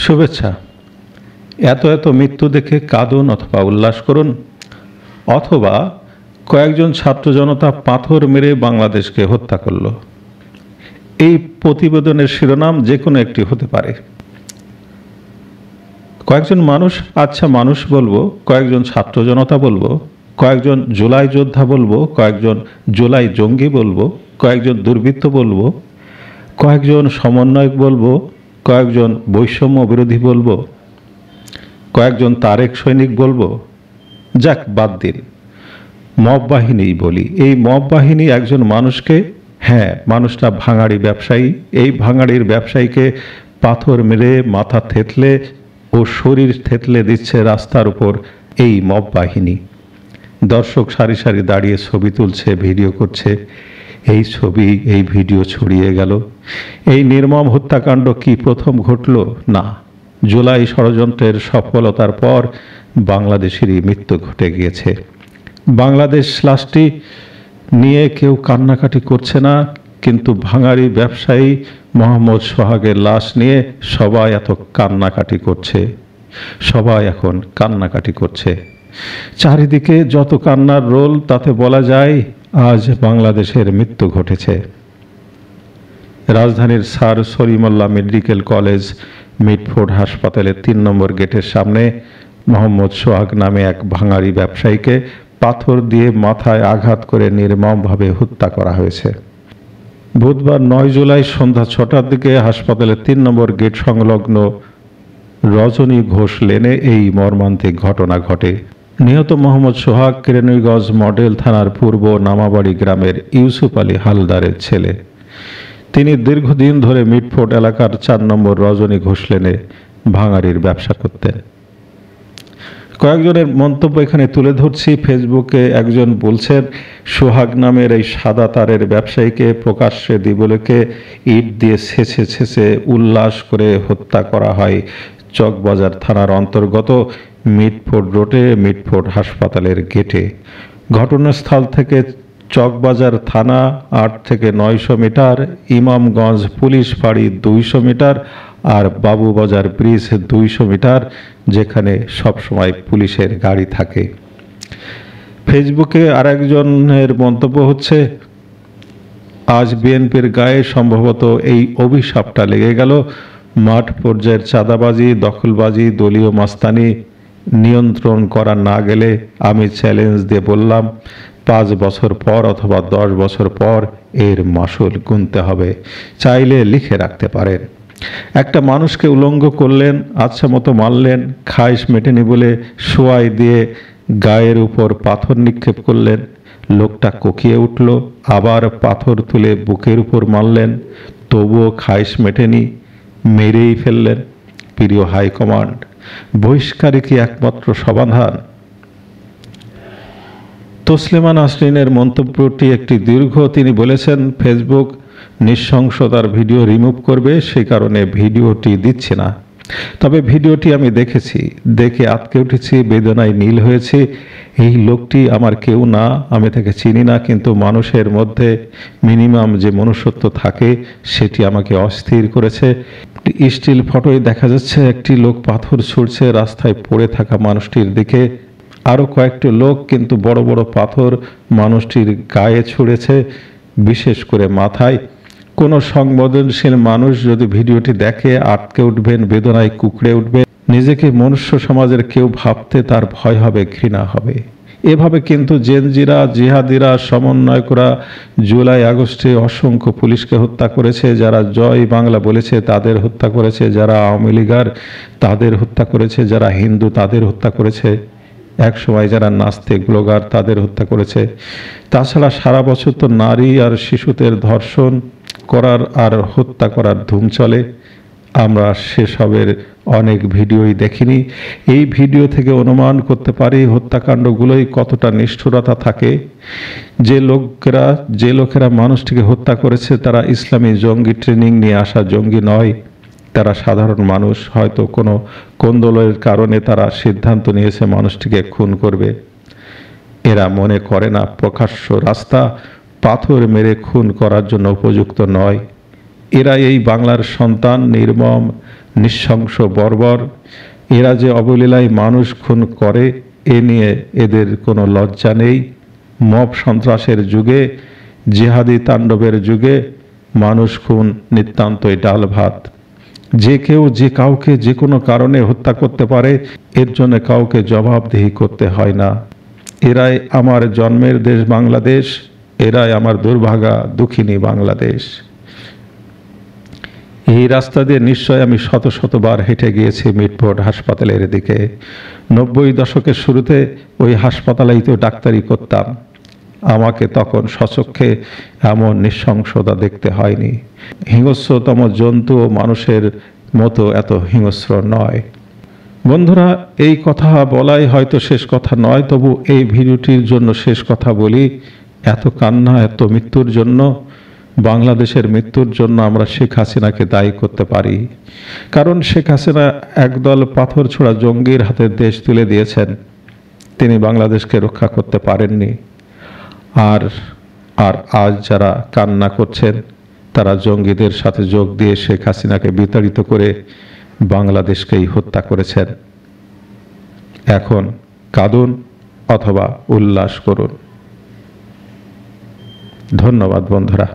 শুভেচ্ছা। এত এত মৃত্যু দেখে কাঁদুন অথবা উল্লাস করুন, অথবা কয়েকজন ছাত্র জনতা পাথর মেরে বাংলাদেশকে হত্যা করল। এই প্রতিবেদনের শিরোনাম যে কোনো একটি হতে পারে। কয়েকজন মানুষ, আচ্ছা মানুষ বলবো, কয়েকজন ছাত্র জনতা বলবো, কয়েকজন জুলাই যোদ্ধা বলবো, কয়েকজন জুলাই জঙ্গি বলবো, কয়েকজন দুর্বৃত্ত বলবো, কয়েকজন সমন্বয়ক বলবো, কয়েকজন বৈষম্য বিরোধী বলবো, কয়েকজন তারেক সৈনিক বলবো। যাক, বাদ দিন, মব বাহিনী বলি। এই মব বাহিনী একজন মানুষকে, হ্যাঁ মানুষটা ভাঙাড়ি ব্যবসায়ী, এই ভাঙাড়ির ব্যবসায়ীকে পাথর মেরে মাথা থেতলে ও শরীর থেতলে দিচ্ছে রাস্তার উপর এই মব বাহিনী। দর্শক সারি সারি দাঁড়িয়ে ছবি তুলছে, ভিডিও করছে। এই ছবি, এই ভিডিও ছড়িয়ে গেল। এই নির্মম হত্যাকাণ্ড কি প্রথম ঘটল? না, জুলাই ষড়যন্ত্রের সফলতার পর বাংলাদেশেরই মৃত্যু ঘটে গিয়েছে। বাংলাদেশ লাশটি নিয়ে কেউ কান্নাকাটি করছে না, কিন্তু ভাঙাড়ি ব্যবসায়ী মোহাম্মদ সোহাগের লাশ নিয়ে সবাই এত কান্নাকাটি করছে। সবাই এখন কান্নাকাটি করছে। চারিদিকে যত কান্নার রোল, তাতে বলা যায় আজ বাংলাদেশের মৃত্যু ঘটেছে। রাজধানীর sir Salimullah medical college Mitford হাসপাতালের ৩ নম্বর গেটের সামনে মোহাম্মদ সোহাগ নামে এক ভাঙাড়ি ব্যবসায়ীকে পাথর দিয়ে মাথায় আঘাত করে নির্মমভাবে হত্যা করা হয়েছে। বুধবার ৯ জুলাই সন্ধ্যা ৬টার দিকে হাসপাতালের ৩ নম্বর গেট সংলগ্ন রজনী ঘোষ লেনে এই মর্মান্তিক ঘটনা ঘটে। নিহত মোহাম্মদ সোহাগ কেরানীগঞ্জ মডেল থানার পূর্ব নামাবাড়ি গ্রামের ইউসুফ আলী হালদারের ছেলে। তিনি দীর্ঘদিন ধরে মিটফোর্ড এলাকার ৪ নম্বর রজনী ঘোষ লেনে ভাঙাড়ির ব্যবসা করতেন। কয়েকজনের মন্তব্য এখানে তুলে ধরছি। ফেসবুকে একজন বলছেন, সোহাগ নামের এই সাদা তারের ব্যবসায়ীকে প্রকাশ্যে দিবলকে ইট দিয়ে ছেঁচে উল্লাস করে হত্যা করা হয় চকবাজার থানার অন্তর্গত মিটফোর্ড রোডে মিটফোর্ড হাসপাতালের গেটে। ঘটনাস্থল থেকে চকবাজার থানা ৮ থেকে ৯০০ মিটার, ইমামগঞ্জ পুলিশ ফাঁড়ি ২০০ মিটার আর বাবুবাজার ব্রিজ ২০০ মিটার, যেখানে সবসময় পুলিশের গাড়ি থাকে। ফেসবুকে আরেকজনের মন্তব্য হচ্ছে, আজ বিএনপির গায়ে সম্ভবত এই অভিশাপটা লেগে গেল। মাঠ পর্যায়ের চাঁদাবাজি, দখলবাজি, দলীয় মাস্তানি নিয়ন্ত্রণ করা না গেলে আমি চ্যালেঞ্জ দিয়ে বললাম ৫ বছর পর অথবা ১০ বছর পর এর মাসুল গুনতে হবে। চাইলে লিখে রাখতে পারেন। একটা মানুষকে উলঙ্গ করলেন, আচ্ছা মতো মারলেন, খাইশ মেটেনি বলে শোয়াই দিয়ে গায়ের উপর পাথর নিক্ষেপ করলেন। লোকটা কোকিয়ে উঠল, আবার পাথর তুলে বুকের উপর মারলেন, তবুও খাইশ মেটেনি, মেরেই ফেললেন। প্রিয় হাইকমান্ড, বহিষ্কারই কি একমাত্র সমাধান? তসলিমা নাসরিনের মন্তব্যটি একটি দীর্ঘ। তিনি বলেছেন, ফেসবুক নৃশংসতার ভিডিও রিমুভ করবে, সেই কারণে ভিডিওটি দিচ্ছে না। তবে ভিডিওটি আমি দেখেছি, দেখে আঁতকে উঠেছি, বেদনায় নীল হয়েছে। এই লোকটি আমার কেউ না, আমি তাকে চিনি না, কিন্তু মানুষের মধ্যে মিনিমাম যে মনুষ্যত্ব থাকে সেটি আমাকে অস্থির করেছে। স্টিল ফটোয় দেখা যাচ্ছে একটি লোক পাথর ছুঁড়ছে রাস্তায় পড়ে থাকা মানুষটির দিকে। আরও কয়েকটি লোক কিন্তু বড় বড় পাথর মানুষটির গায়ে ছুঁড়েছে, বিশেষ করে মাথায়। কোনো সংবেদনশীল মানুষ যদি ভিডিওটি দেখে আটকে উঠবেন, বেদনায় কুঁকড়ে উঠবেন। নিজেকে মনুষ্য সমাজের কেউ ভাবতে তার ভয় হবে, ঘৃণা হবে। এভাবে কিন্তু জেনজিরা, জিহাদিরা, সমন্বয়করা জুলাই আগস্টে অসংখ্য পুলিশকে হত্যা করেছে। যারা জয় বাংলা বলেছে তাদের হত্যা করেছে, যারা আওয়ামী লীগার তাদের হত্যা করেছে, যারা হিন্দু তাদের হত্যা করেছে, একসময় যারা নাস্তিক ব্লগার তাদের হত্যা করেছে। তাছাড়া সারা বছর তো নারী আর শিশুদের ধর্ষণ করার আর হত্যা করার ধুম চলে। আমরা সেসবের অনেক ভিডিওই দেখিনি। এই ভিডিও থেকে অনুমান করতে পারি হত্যাকাণ্ডগুলোই কতটা নিষ্ঠুরতা থাকে। যে লোকেরা মানুষটিকে হত্যা করেছে তারা ইসলামী জঙ্গি ট্রেনিং নিয়ে আসা জঙ্গি নয়। তারা সাধারণ মানুষ, হয়তো কোনো কোন্দলের কারণে তারা সিদ্ধান্ত নিয়েছে মানুষটিকে খুন করবে। এরা মনে করে না প্রকাশ্য রাস্তা পাথর মেরে খুন করার জন্য উপযুক্ত নয়। এরা এই বাংলার সন্তান, নির্মম নৃশংস বর্বর। এরা যে অবলীলায় মানুষ খুন করে এ নিয়ে এদের কোনো লজ্জা নেই। মব সন্ত্রাসের যুগে, জিহাদি তাণ্ডবের যুগে মানুষ খুন নিতান্তই ডাল ভাত। যে কেউ যে কাউকে যে কোনো কারণে হত্যা করতে পারে, এর জন্য কাউকে জবাবদিহি করতে হয় না। এরাই আমার জন্মের দেশ বাংলাদেশ, এরাই আমার দুর্ভাগা দুঃখিনী বাংলাদেশ। এই রাস্তা দিয়ে নিশ্চয় আমি শত শতবার হেঁটে গিয়েছি মিটফোর্ড হাসপাতালের দিকে। 90 দশকের শুরুতে ওই হাসপাতালেই তো ডাক্তারি করতাম। আমাকে তখন সচক্ষে এমন নৃশংসতা দেখতে হয়নি। হিংস্রতম জন্তু মানুষের মতো এত হিংস্র নয়। বন্ধুরা, এই কথা বলাই হয়তো শেষ কথা নয়, তবু এই ভিডিওটির জন্য শেষ কথা বলি। এত কান্না, এত মৃত্যুর জন্য, বাংলাদেশের মৃত্যুর জন্য আমরা শেখ হাসিনাকে দায়ী করতে পারি। কারণ শেখ হাসিনা একদল পাথর ছোড়া জঙ্গির হাতে দেশ তুলে দিয়েছেন। তিনি বাংলাদেশকে রক্ষা করতে পারেননি। আর আজ যারা কান্না করছেন তারা জঙ্গিদের সাথে যোগ দিয়ে শেখ হাসিনাকে বিতাড়িত করে বাংলাদেশকেই হত্যা করেছেন। এখন কাঁদুন অথবা উল্লাস করুন। ধন্যবাদ বন্ধুরা।